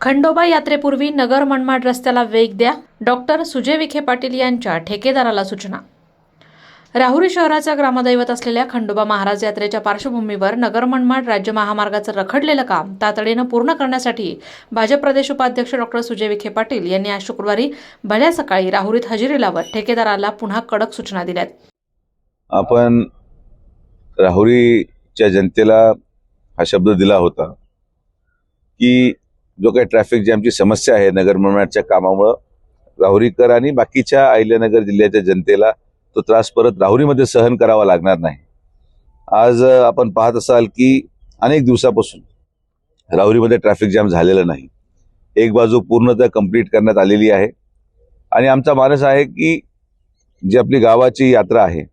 खंडोबा यात्रेपूर्वी नगर मनमाड रस्त्याला वेग द्या, डॉक्टर सुजय विखे पाटील यांच्या ठेकेदाराला सूचना। राहुरी शहराचा ग्रामदैवत असलेल्या खंडोबा महाराज यात्रेच्या पार्श्वभूमीवर नगर मनमाड राज्य महामार्गाचं रखडलेलं काम तातडीनं पूर्ण करण्यासाठी भाजप प्रदेश उपाध्यक्ष डॉक्टर सुजय विखे पाटील यांनी आज शुक्रवारी भल्या सकाळी राहुरीत हजेरी लावत ठेकेदाराला पुन्हा कडक सूचना दिल्यात। आपण राहुरीच्या जनतेला हा शब्द दिला होता की जो काही ट्रॅफिक जॅमची समस्या आहे नगर मनमाडच्या कामामुळे राहुरीकर आणि बाकीच्या अहिल्यानगर जिल्ह्याच्या जनतेला तो त्रास परत राहुरीमध्ये सहन करावा लागणार नाही। आज आपण पाहत असाल की अनेक दिवसापासून राहुरीमध्ये ट्रॅफिक जॅम झालेलं नाही। एक बाजू पूर्णतः कंप्लीट करण्यात आलेली आहे आणि आमचा मानस आहे की जी आपली गावाची यात्रा आहे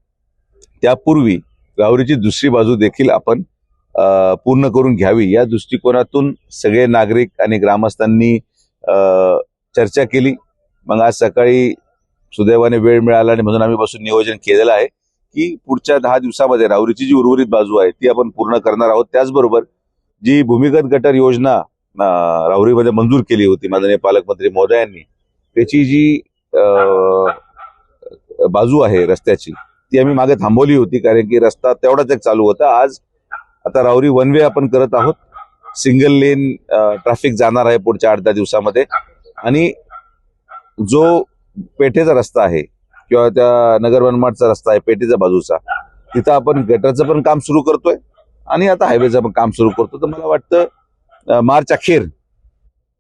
त्यापूर्वी राहुरीची दुसरी बाजू देखील आपण पूर्ण करून घ्यावी या दृष्टिकोनातून सगळे नागरिक आणि ग्रामस्थांनी चर्चा केली। मग आज सकाळी सुदैवाने वेळ मिळाला आणि म्हणून आम्ही बसून नियोजन केलेलं आहे की पुढच्या 10 दिवसामध्ये राहुरीची जी उर्वरित बाजू आहे ती आपण पूर्ण करणार आहोत। त्याचबरोबर जी भूमिगत गटर योजना राहुरीमध्ये मंजूर केली होती माननीय पालकमंत्री महोदयांनी त्याची जी बाजू आहे रस्त्याची ती आम्ही मागे थांबवली होती कारण की रस्ता तेवढाच एक चालू होता। आज आता राहुरी वन वे आपण करत आहोत, सिंगल लेन ट्रॅफिक जाणार आहे पुढच्या 8-10 दिवसामध्ये आणि जो पेठेचा रस्ता आहे किंवा त्या नगर मनमाडचा रस्ता आहे पेठेच्या बाजूचा तिथं आपण गटरचं पण काम सुरू करतोय आणि आता हायवेचं पण काम सुरू करतो। तर मला वाटतं मार्च अखेर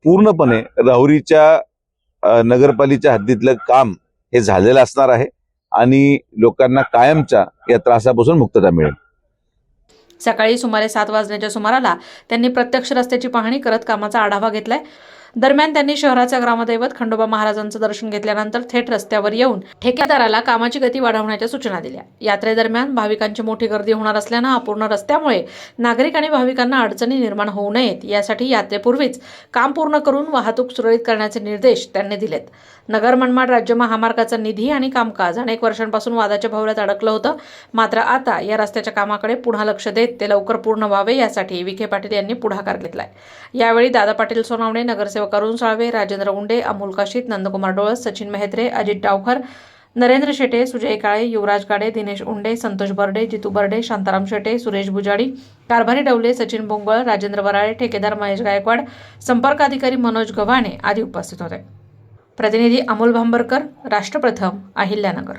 पूर्णपणे राहुरीच्या नगरपालिकेच्या हद्दीतलं काम हे झालेलं असणार आहे आणि लोकांना कायमच्या या त्रासापासून मुक्तता मिळेल। सकाळी सुमारे 7 वाजण्याच्या सुमाराला त्यांनी प्रत्यक्ष रस्त्याची पाहणी करत कामाचा आढावा घेतलाय। दरम्यान त्यांनी शहराच्या ग्रामदैवत खंडोबा महाराजांचं दर्शन घेतल्यानंतर थेट रस्त्यावर येऊन ठेकेदाराला कामाची गती वाढवण्याच्या सूचना दिल्या। यात्रेदरम्यान भाविकांची मोठी गर्दी होणार असल्यानं अपूर्ण रस्त्यामुळे नागरिक आणि भाविकांना अडचणी निर्माण होऊ नयेत यासाठी यात्रेपूर्वीच काम पूर्ण करून वाहतूक सुरळीत करण्याचे निर्देश त्यांनी दिलेत। नगर मनमाड राज्य महामार्गाचा निधी आणि कामकाज अनेक वर्षांपासून वादाच्या भोवऱ्यात अडकलं होतं, मात्र आता या रस्त्याच्या कामाकडे पुन्हा लक्ष देत ते लवकर पूर्ण व्हावे यासाठी विखे पाटील यांनी पुढाकार घेतलाय। यावेळी दादा पाटील सोनावणे, नगरसेवक अरुण साळवे, राजेंद्र उंडे, अमोल काशीत, नंदकुमार डोळस, सचिन मेहत्रे, अजित डावखर, नरेंद्र शेटे, सुजय काळे, युवराज गाडे, दिनेश उंडे, संतोष बर्डे, जितू बर्डे, शांताराम शेटे, सुरेश बुजाडी, कारभारी डवले, सचिन बोंगळ, राजेंद्र वराळे, ठेकेदार महेश गायकवाड, संपर्क अधिकारी मनोज गव्हाणे आदी उपस्थित होते। प्रतिनिधी अमोल भांबरकर, राष्ट्र प्रथम, अहिल्यानगर।